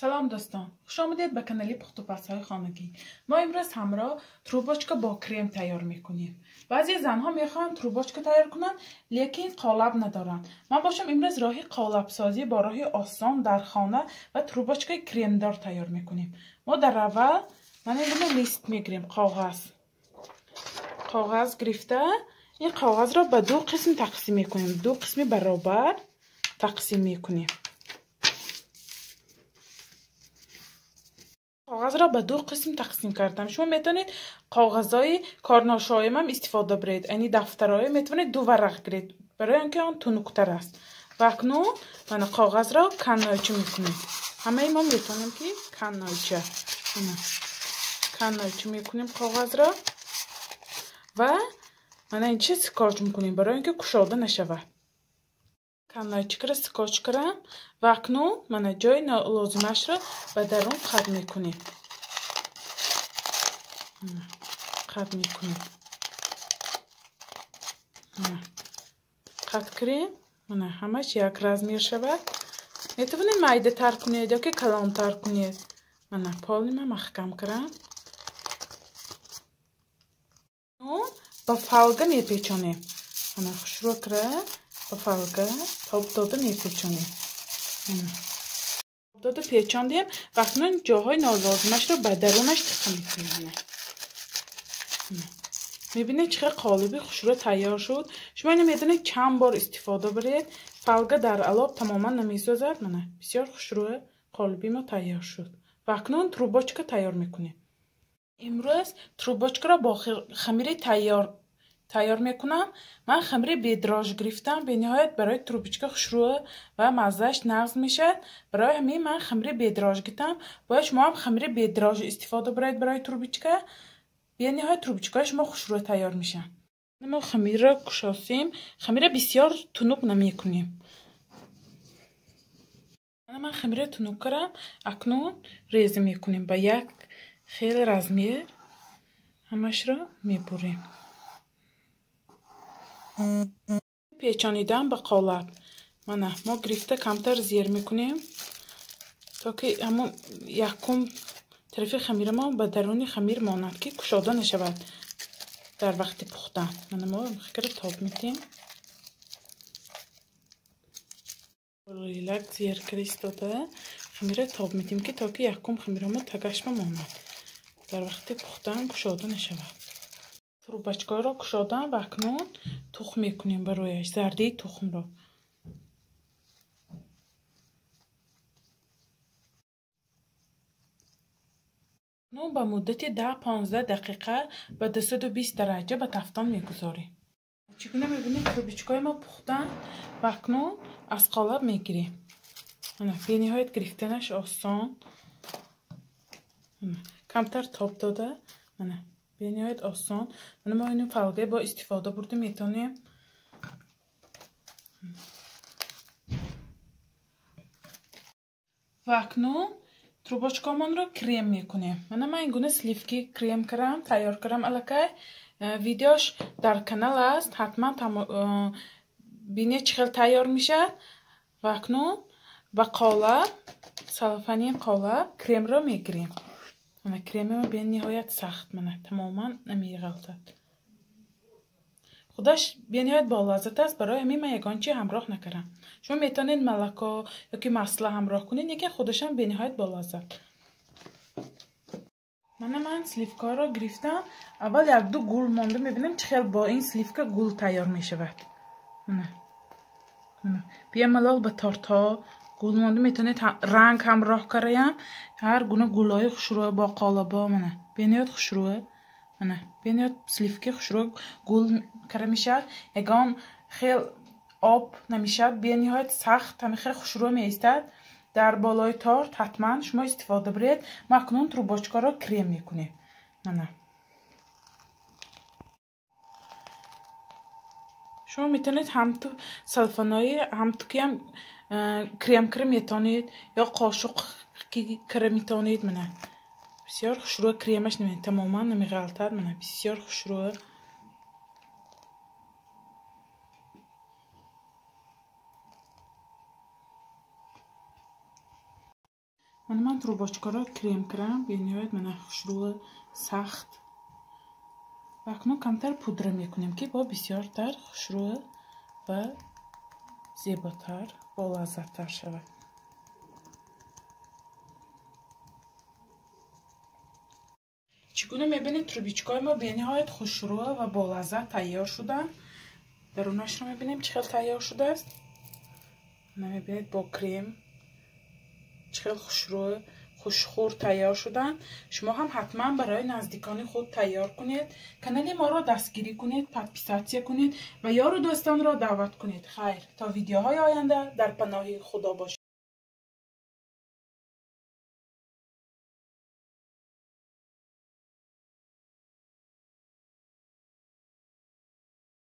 سلام دوستان، خوش آمدید به کانال پخت و پزهای خانگی. ما امروز همراه تروباچکا با کرم تیار میکنیم. بعضی زنها میخوان تروباچکا تیار کنن لیکن قالب ندارن. ما باشم امروز راهی قالب سازی با راهی آسان در خانه و تروباچکای کرم دار تیار میکنیم. ما در اول من اینو لیست میگیریم. کاغذ گرفته این کاغذ را به دو قسم تقسیم میکنیم. دو قسم برابر تقسیم میکنیم. کاغذ را به دو قسم تقسیم کردم. شما میتونید کاغذهای کارناشای هم استفاده برید. یعنی دفترهای میتونید دو ورق گیرید برای اینکه آن تنکتر است. و اکنون من کاغذ را کنایچه میکنیم. همه ما میتونیم که کنایچه میکنیم کاغذ را و من این چه سکاچ میکنیم برای اینکه کشاده نشود. کنایچه را سکاچ کردم و اکنون من جای لازمش را به درون قد میکنیم. قد کریم همش یک رزمیر شود. میتونید مایده تر کنید یا که کلان تر کنید. من پالیم محکم کردم. با فلگه میپیچونیم. من خوشرو کرده با فلگه تاب داده میپیچونیم. داده پیچاندیم و اکنون جاهای نالازمش رو به درونش تخم میکنیم. میبینید چقدر قالبی خوشرو تیار شد. شما اینو میدونید چند بار استفاده برید. فلگه در علاب تماما نمیسوزد. بسیار خوشرو قالبی ما تیار شد و اکنون تروباچکا تیار میکنیم. امروز تروباچکا را با خمیر تیار میکنم. من خمیر بیدراژ گرفتم. به نهایت برای تروباچکا خوشرو و مزهش نغز میشه. برای همین من خمیر بیدراژ گرفتم. باید شما هم خمیر بیدراژ استفاده برید برای تروباچکا. به نهایت تروباچکاش ما خوشرو تیار میشه. ما خمیر را کشاسیم. خمیر بسیار تنوک نمیکنیم. من خمیر تنوک کردم. اکنون ریزی میکنیم با یک خیلی رزمیر. همش را میبریم. پیچانیدن به قالب. ما گرفته کمتر زیر میکنیم تا که همون یکم طرف خمیر ما به درون خمیر ماند که کشاده نشود در وقت پختن. ما خیلی تاب میتیم. ریلک زیر کریست داده خمیر تاب میتیم که تا که یکم خمیر ما تگش ماند در وقت پختن کشاده نشود. تروباچکا را کشادم و اکنون تخم میکنیم برویش. زرده تخم را نو به مدت 10-15 دقیقه به 220 درجه به تفتان میگذاریم. چگونه میبینید تروباچکای ما پختن و اکنون از قالب میگیریم. به نهایت گرفتنش آسان. کمتر تاب داده. به نهایت آسان. ما اینو فلگه با استفاده برده میتونیم. و اکنون تروباچکامان رو کرم میکنیم. من این گونه سلیفکی کرم کردم تیار کردم الکی. ویدیوش در کانال است. حتما بینید چخیل تیار میشه. و اکنون با قالب سلفانی قالب کرم رو میگیریم. کرم ما به نهایت سخت تماما نمیغلطد. خودش به نهایت با لذت است. برای همین من یگان چی همراه نکردم. شما میتونید ملکا یا که مسله همراه کنید. یکی خودش هم به نهایت با لذت. من سلیفکا را گرفتم. اول یک دو گل مانده. میبینیم چه خیلی با این سلیفکا گل تیار میشود. بیا ملال به تارتا گل مانده. میتونید رنگ همراه کردیم. هر گونه گلای خوشرو با قالبا به نهایت خوشروه. به نهایت سلیفکی خوشرو گل کرده میشد. یگان خیلی آب نمیشد. به نهایت سخت خیلی خوشرو میایستد. در بالای تارت حتما شما استفاده برید. ما اکنون تروباچکا را کرم میکنیم. شما میتونید هم تو سلفانای هم تو که هم کرم میتونید یا قاشق کرم میتونید. بسیار خوشرو کریمش تماما نمیغلطد. بسیار خوشرو. من трубочка را крем کردم. ببینید من خوشرو سخت. و اکنون کمتر پودر میکنیم که با بسیارتر خوشرو و زیباتر و لذت‌تر شود. چگونه میبینید تروبیچکای ما به نهایت خوشرو و با لذت تیار شدن. درونش رو میبینیم چقدر تیار شده است. میبینید با کرم چقدر خوشرو خوشخور تیار شدن. شما هم حتما برای نزدیکان خود تیار کنید. کانال ما را دستگیری کنید، پادپیساتسیا کنید و یار و دوستان را دعوت کنید. خیر تا ویدیوهای آینده در پناه خدا باشید.